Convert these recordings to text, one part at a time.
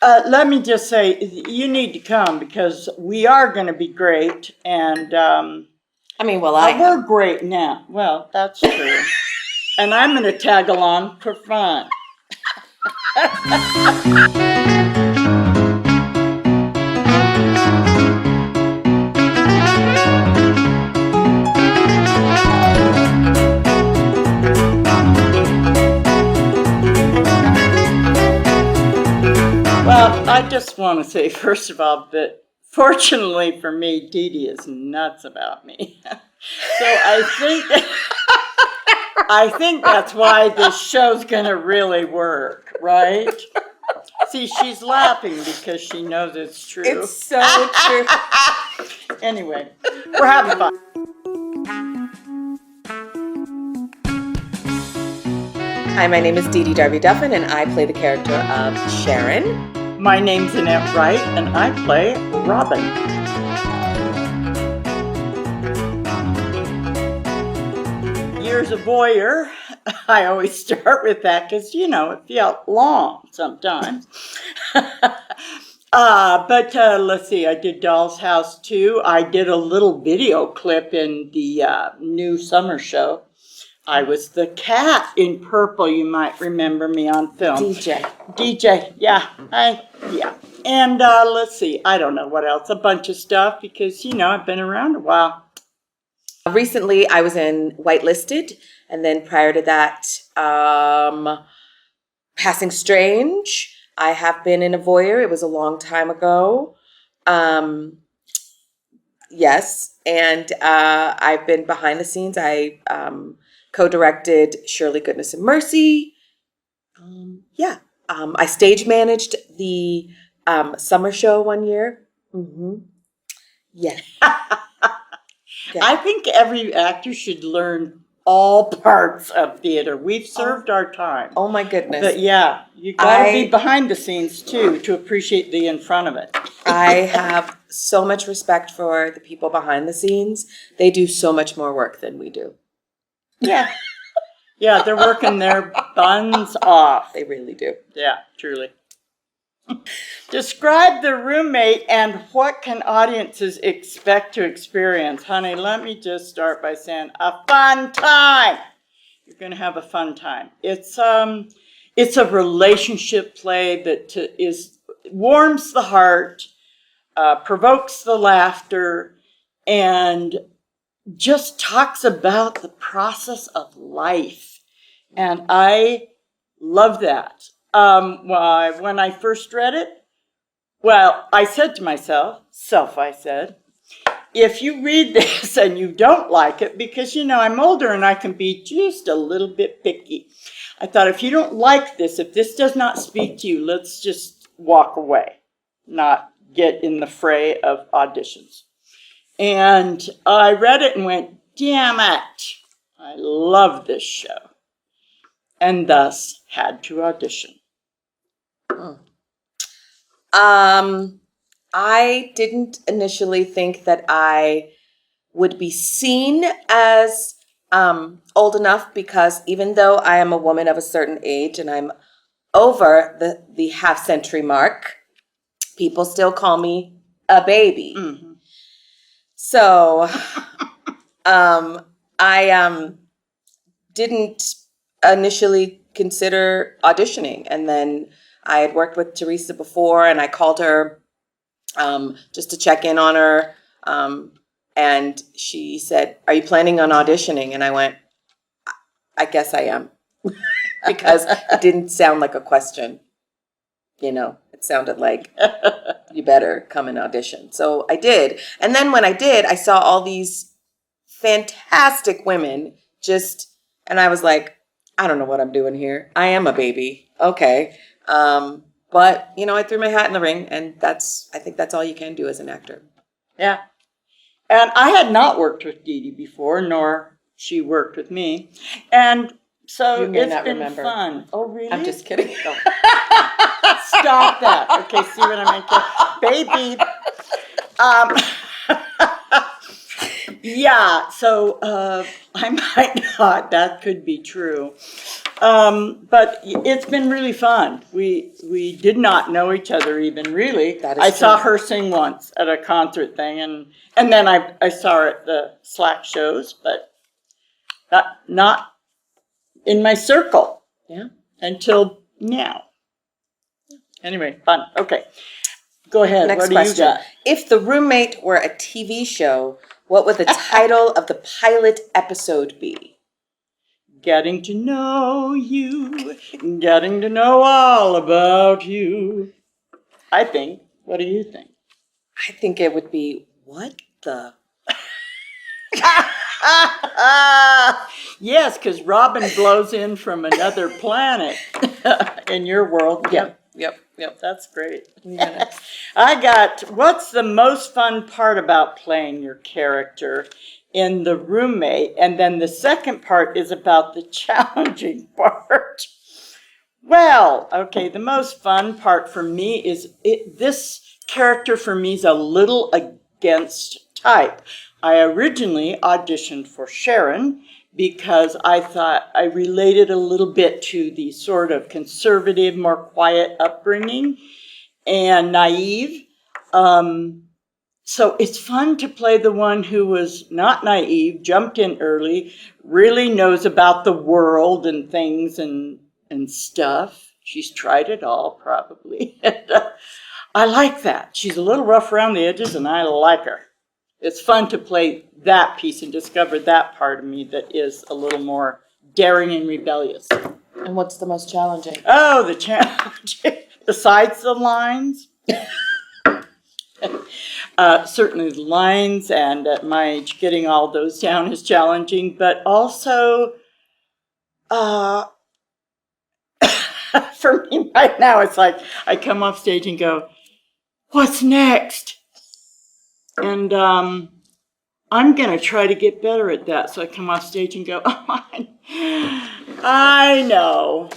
Let me just say, you need to come because we are going to be great. And we're great now. Well, that's true. And I'm going to tag along for fun. Well, I just want to say, first of all, that fortunately for me, Dee-Dee is nuts about me. So I think that's why this show's going to really work, right? See, she's laughing because she knows it's true. It's so true. Anyway, we're having fun. Hi, my name is Dee-Dee Darby-Duffin, and I play the character of Sharon. My name's Annette Wright, and I play Robyn. Years a voyeur, I always start with that because, it felt long sometimes. But let's see, I did Doll's House too. I did a little video clip in the new summer show. I was the cat in purple. You might remember me on film. DJ, yeah. And let's see, I don't know what else. A bunch of stuff because, I've been around a while. Recently, I was in Whitelisted, and then prior to that, Passing Strange. I have been in a voyeur. It was a long time ago. Yes, and I've been behind the scenes. I co-directed Shirley Goodness and Mercy. I stage managed the summer show one year. Mm-hmm. Yeah. I think every actor should learn all parts of theater. We've served our time. Oh my goodness. But yeah, you gotta be behind the scenes too to appreciate the in front of it. I have so much respect for the people behind the scenes. They do so much more work than we do. Yeah. Yeah, they're working their buns off. They really do. Yeah, truly. Describe the roommate and what can audiences expect to experience. Honey, let me just start by saying a fun time. You're going to have a fun time. It's a relationship play that warms the heart, provokes the laughter, and just talks about the process of life. And I love that. When I first read it, I said to myself, I said, if you read this and you don't like it, because, I'm older and I can be just a little bit picky. I thought, if you don't like this, if this does not speak to you, let's just walk away, not get in the fray of auditions. And I read it and went, damn it, I love this show. And thus had to audition. I didn't initially think that I would be seen as old enough because even though I am a woman of a certain age and I'm over the half-century mark, people still call me a baby. Mm-hmm. So I didn't initially consider auditioning, and then I had worked with Teresa before, and I called her just to check in on her, and she said, "Are you planning on auditioning?" And I went, "I guess I am," because it didn't sound like a question. It sounded like, you better come and audition. So I did. And then when I did, I saw all these fantastic women and I was like, I don't know what I'm doing here. I am a baby. Okay. But, I threw my hat in the ring, and I think that's all you can do as an actor. Yeah. And I had not worked with Dee-Dee before, nor she worked with me. And so it's been fun. Oh, really? I'm just kidding. Stop that. Okay, see what I mean? Baby. Yeah, so I might not. That could be true. But it's been really fun. We did not know each other even really. That is I saw true. her sing once at a concert thing, and then I saw her at the SLAC shows, but not in my circle. Yeah. Until now. Anyway, fun. Okay, go ahead. Next what do question. you got? If The Roommate were a TV show, what would the title of the pilot episode be? Getting to know you, getting to know all about you. I think. What do you think? I think it would be, what the? Yes, because Robyn blows in from another planet in your world. Yep. That's great. I got, what's the most fun part about playing your character in The Roommate? And then the second part is about the challenging part. Well, okay, the most fun part for me is this character for me is a little against type. I originally auditioned for Sharon because I thought I related a little bit to the sort of conservative, more quiet upbringing and naive. So it's fun to play the one who was not naive, jumped in early, really knows about the world and things and stuff. She's tried it all, probably. I like that. She's a little rough around the edges, and I like her. It's fun to play that piece and discover that part of me that is a little more daring and rebellious. And what's the most challenging? Oh, the challenge. Besides the lines, certainly the lines, and at my age, getting all those down is challenging, but also, for me right now, it's like I come off stage and go, what's next? And I'm going to try to get better at that. So I come off stage and go, oh, I know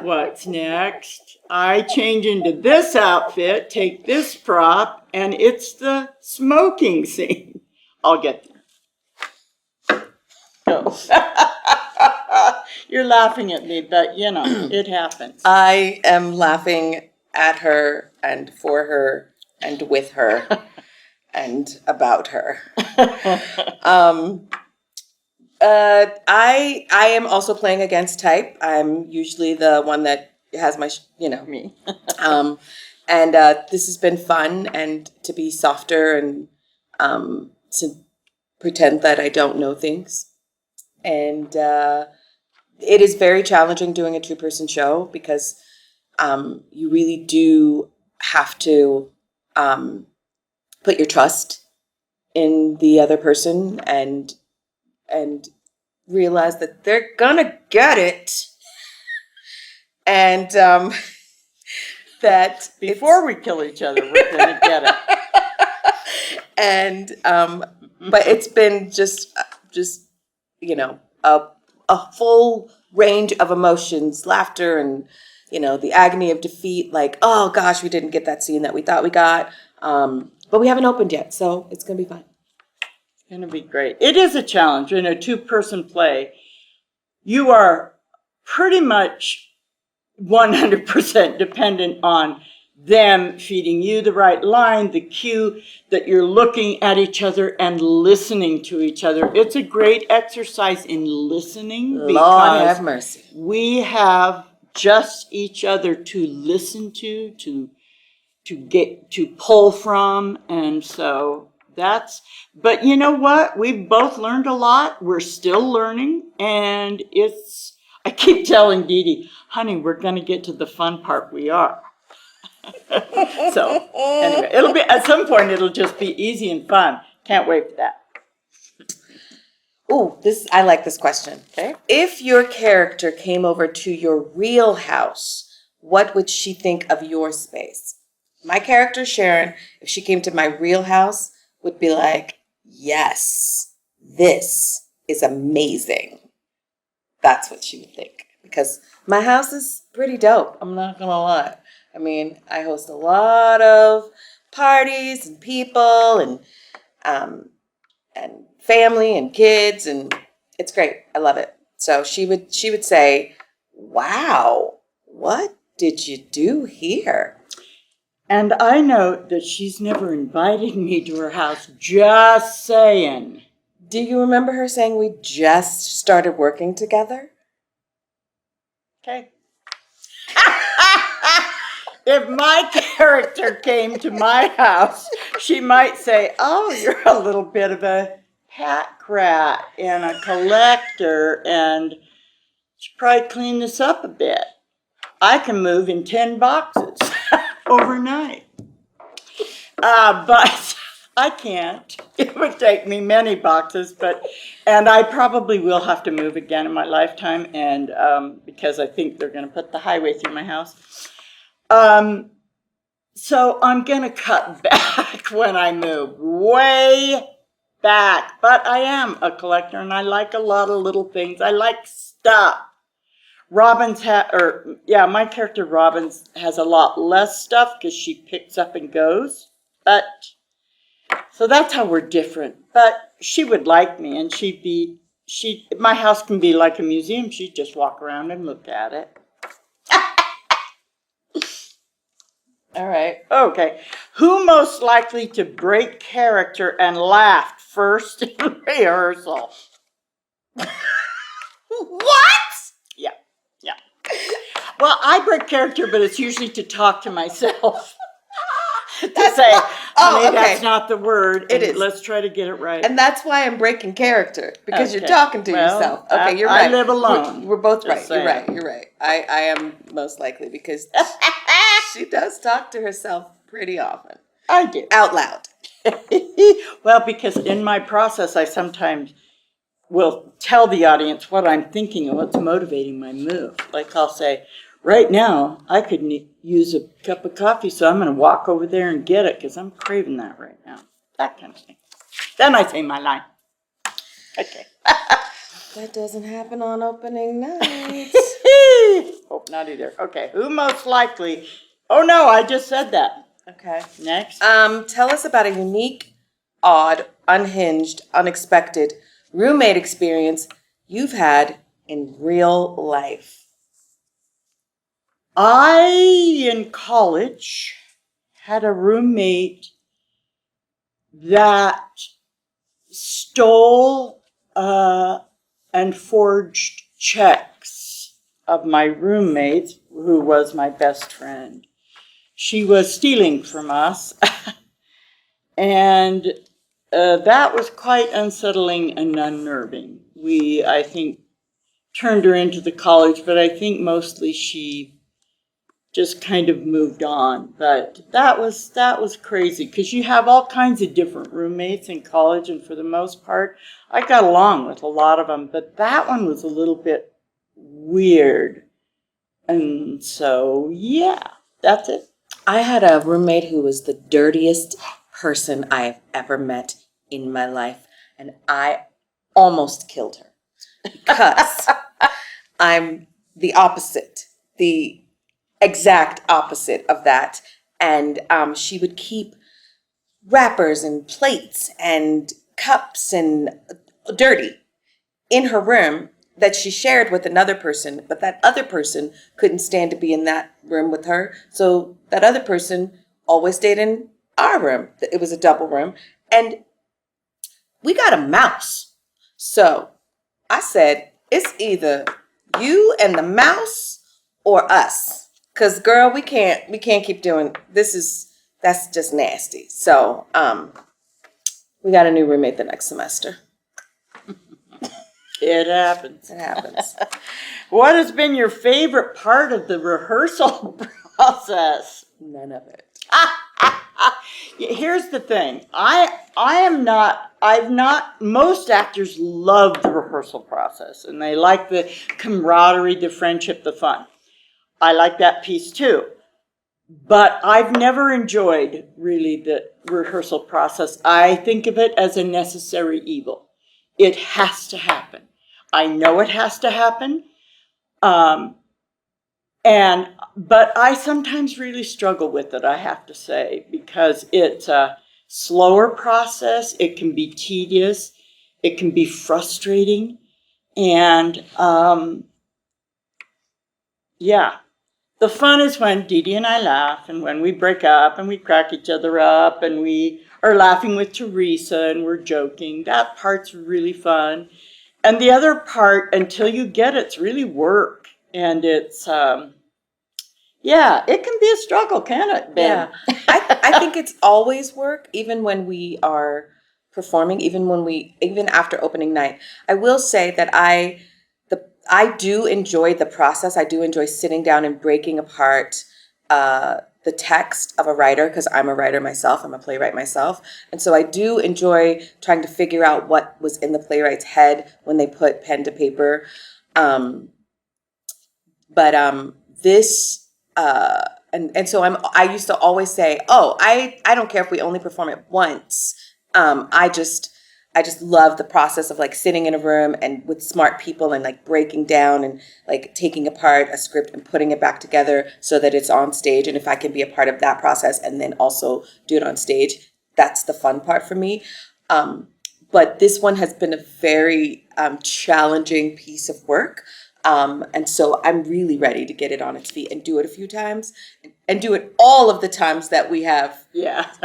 what's next. I change into this outfit, take this prop, and it's the smoking scene. I'll get there. Go. You're laughing at me, but you know, it happens. I am laughing at her and for her and with her and about her. I am also playing against type. I'm usually the one that has my, Me. And this has been fun, and to be softer and to pretend that I don't know things. And it is very challenging doing a two-person show because you really do have to put your trust in the other person and realize that they're gonna get it. And that Before we kill each other, we're going to get it. And but it's been just a full range of emotions, laughter, and the agony of defeat. Like, oh gosh, we didn't get that scene that we thought we got, but we haven't opened yet, so it's gonna be fun. It's going to be great. It is a challenge in a two-person play. You are pretty much 100% dependent on them feeding you the right line, the cue, that you're looking at each other and listening to each other. It's a great exercise in listening Lord have mercy. We have just each other to listen to get to pull from, and so but you know what? We've both learned a lot. We're still learning, and I keep telling Dee-Dee, honey, we're going to get to the fun part. We are. So anyway, it'll be at some point. It'll just be easy and fun. Can't wait for that. Ooh, I like this question. Okay. If your character came over to your real house, what would she think of your space? My character, Sharon, if she came to my real house, would be like, yes, this is amazing. That's what she would think. Because my house is pretty dope. I'm not going to lie. I mean, I host a lot of parties and people and family and kids, and it's great. I love it. So she would say, "Wow, what did you do here?" And I note that she's never invited me to her house. Just saying. Do you remember her saying we just started working together? Okay. If my character came to my house, she might say, "Oh, you're a little bit of a pack rat and a collector, and should probably clean this up a bit. I can move in 10 boxes overnight." But I can't. It would take me many boxes, and I probably will have to move again in my lifetime, and because I think they're going to put the highway through my house. So I'm going to cut back when I move, way back. But I am a collector, and I like a lot of little things. I like stuff. My character Robyn's has a lot less stuff because she picks up and goes. But, so that's how we're different. But she would like me, and my house can be like a museum. She'd just walk around and look at it. All right. Okay. Who most likely to break character and laugh first in rehearsal? What? Yeah. Well, I break character, but it's usually to talk to myself. That's not the word. It is. Let's try to get it right. And that's why I'm breaking character, because you're talking to yourself. Okay, you're I right. live alone. We're both Just right. saying. You're right. I am most likely, because she does talk to herself pretty often. I do. Out loud. Well, because in my process, I sometimes will tell the audience what I'm thinking and what's motivating my move. Like I'll say, right now, I could use a cup of coffee, so I'm going to walk over there and get it because I'm craving that right now. That kind of thing. Then I say my line. Okay. That doesn't happen on opening night. Hope not either. Okay. Who most likely? Oh, no, I just said that. Okay. Next. Tell us about a unique, odd, unhinged, unexpected roommate experience you've had in real life. In college, had a roommate that stole and forged checks of my roommate, who was my best friend. She was stealing from us, and that was quite unsettling and unnerving. We, I think, turned her into the college, but I think mostly she just kind of moved on. But that was crazy, because you have all kinds of different roommates in college, and for the most part, I got along with a lot of them, but that one was a little bit weird. And so, yeah, that's it. I had a roommate who was the dirtiest person I've ever met in my life, and I almost killed her because I'm the opposite, the exact opposite of that. And she would keep wrappers and plates and cups and dirty in her room that she shared with another person, but that other person couldn't stand to be in that room with her. So that other person always stayed in our room. It was a double room. And we got a mouse. So I said, it's either you and the mouse or us. Because, girl, we can't keep doing that's just nasty. So we got a new roommate the next semester. It happens. It happens. What has been your favorite part of the rehearsal process? None of it. Here's the thing. Most actors love the rehearsal process, and they like the camaraderie, the friendship, the fun. I like that piece too. But I've never enjoyed really the rehearsal process. I think of it as a necessary evil. It has to happen. I know it has to happen. But I sometimes really struggle with it, I have to say, because it's a slower process. It can be tedious. It can be frustrating. And, yeah. The fun is when Dee-Dee and I laugh, and when we break up and we crack each other up, and we are laughing with Teresa and we're joking. That part's really fun. And the other part, until you get it, it's really work. And it's, yeah, it can be a struggle, can it, Ben? Yeah. I think it's always work, even when we are performing, even after opening night. I will say that I do enjoy the process. I do enjoy sitting down and breaking apart the text of a writer, because I'm a writer myself. I'm a playwright myself. And so I do enjoy trying to figure out what was in the playwright's head when they put pen to paper. I used to always say, oh, I don't care if we only perform it once. I just love the process of like sitting in a room and with smart people and like breaking down and like taking apart a script and putting it back together so that it's on stage. And if I can be a part of that process and then also do it on stage, that's the fun part for me. But this one has been a very challenging piece of work. And so I'm really ready to get it on its feet and do it a few times and do it all of the times that we have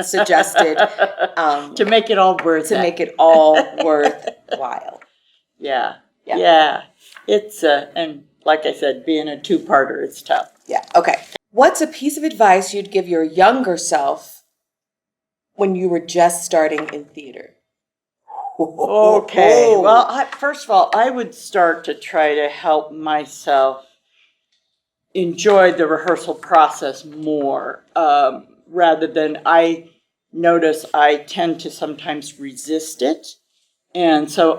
suggested. To make it all worthwhile. Yeah. It's, and like I said, being a two-parter, it's tough. Yeah. Okay. What's a piece of advice you'd give your younger self when you were just starting in theater? Okay. Well, first of all, I would start to try to help myself enjoy the rehearsal process more, rather than I notice I tend to sometimes resist it. And so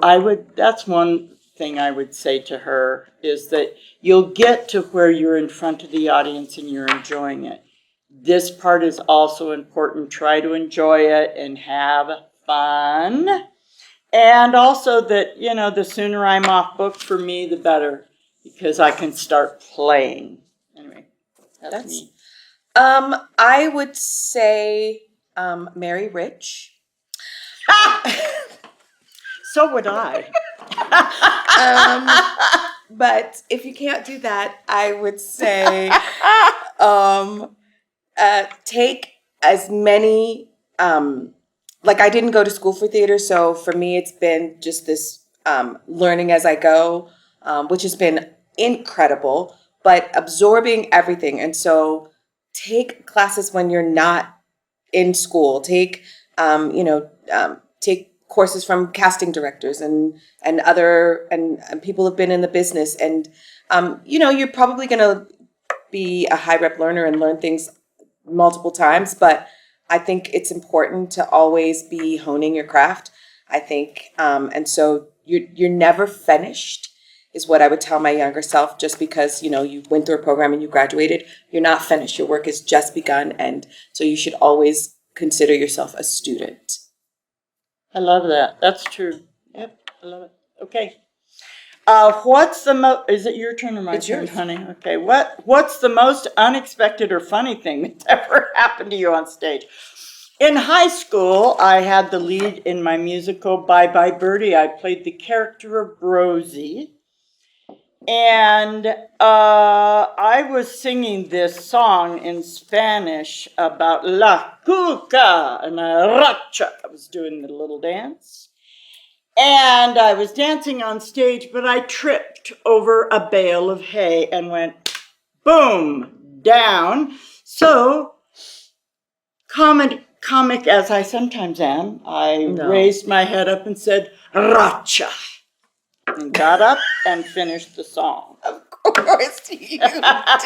that's one thing I would say to her, is that you'll get to where you're in front of the audience and you're enjoying it. This part is also important. Try to enjoy it and have fun. And also that, the sooner I'm off book for me, the better, because I can start playing. Anyway, that's me. I would say marry rich. So would I. But if you can't do that, I would say take as many... like I didn't go to school for theater, so for me it's been just this learning as I go, which has been incredible, but absorbing everything. And so take classes when you're not in school. Take take courses from casting directors and people who've been in the business. And you're probably going to be a high rep learner and learn things multiple times, but I think it's important to always be honing your craft. I think, and so you're never finished, is what I would tell my younger self. Just because you went through a program and you graduated, you're not finished. Your work has just begun, and so you should always consider yourself a student. I love that. That's true. Yep, I love it. Okay. Is it your turn or my turn, yours, honey? Okay. What's the most unexpected or funny thing that's ever happened to you on stage? In high school, I had the lead in my musical Bye Bye Birdie. I played the character of Rosie. And I was singing this song in Spanish about La Cuca and Racha. I was doing the little dance. And I was dancing on stage, but I tripped over a bale of hay and went boom, down. So, comic as I sometimes am, I raised my head up and said, Racha, and got up and finished the song. Of course you did. But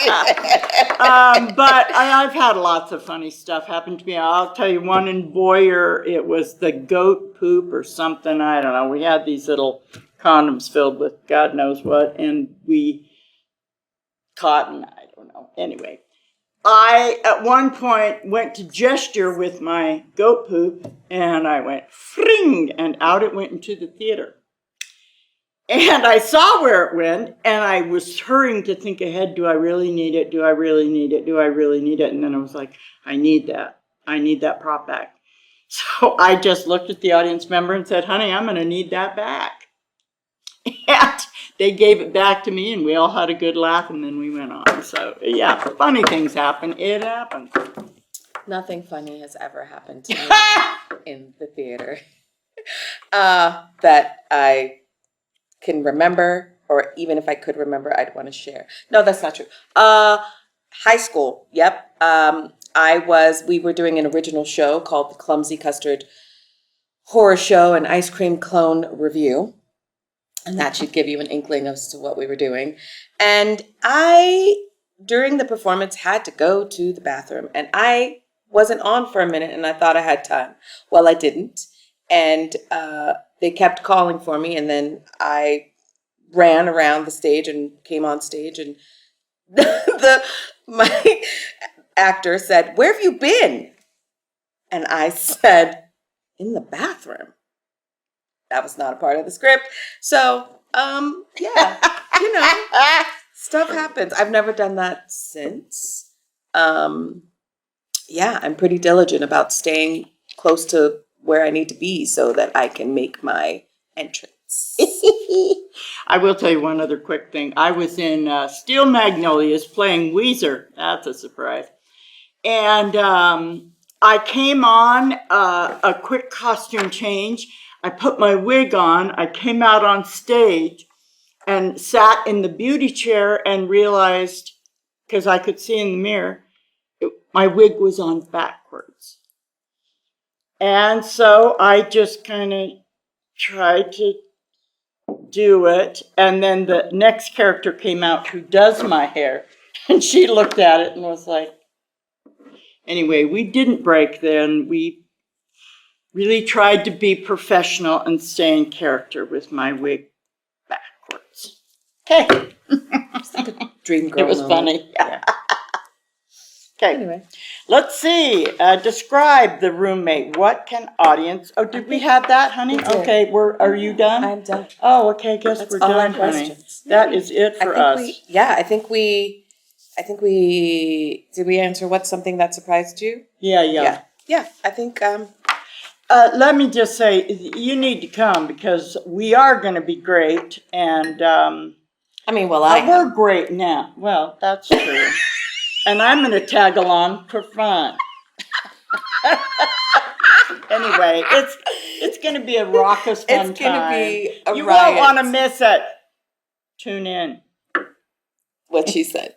I've had lots of funny stuff happen to me. I'll tell you one in Boyer. It was the goat poop or something. I don't know. We had these little condoms filled with God knows what, and we cotton. I don't know. Anyway, I at one point went to gesture with my goat poop, and I went fring, and out it went into the theater. And I saw where it went, and I was hurrying to think ahead. Do I really need it? Do I really need it? Do I really need it? And then I was like, I need that. I need that prop back. So I just looked at the audience member and said, honey, I'm going to need that back. And they gave it back to me, and we all had a good laugh, and then we went on. So, yeah, funny things happen. It happens. Nothing funny has ever happened to me in the theater that I can remember, or even if I could remember, I'd want to share. No, that's not true. High school, yep. We were doing an original show called The Clumsy Custard Horror Show and Ice Cream Clone Review. And that should give you an inkling as to what we were doing. And I, during the performance, had to go to the bathroom. And I wasn't on for a minute, and I thought I had time. Well, I didn't. And they kept calling for me, and then I ran around the stage and came on stage, and my actor said, "Where have you been?" And I said, "In the bathroom." That was not a part of the script. So, yeah, stuff happens. I've never done that since. Yeah, I'm pretty diligent about staying close to where I need to be so that I can make my entrance. I will tell you one other quick thing. I was in Steel Magnolias playing Weezer. That's a surprise. And I came on a quick costume change. I put my wig on. I came out on stage and sat in the beauty chair and realized, because I could see in the mirror, my wig was on backwards. And so I just kind of tried to do it. And then the next character came out who does my hair. And she looked at it and was like, anyway, we didn't break then. We really tried to be professional and stay in character with my wig backwards. Okay. It's like a dream girl It was moment. funny. Yeah. Okay. Anyway. Let's see. Describe the roommate. What can audience... Oh, did we have that, honey? We did. Okay. Are you done? I'm done. Oh, okay. I guess That's we're all done, our honey. questions. That is it for us. I think we did we answer what's something that surprised you? Yeah. Yeah, I think Let me just say, you need to come because we are going to be great. And we're great now. Well, that's true. And I'm going to tag along for fun. Anyway, it's going to be a raucous fun time. It's going to be a You riot. won't want to miss it. Tune in. What she said.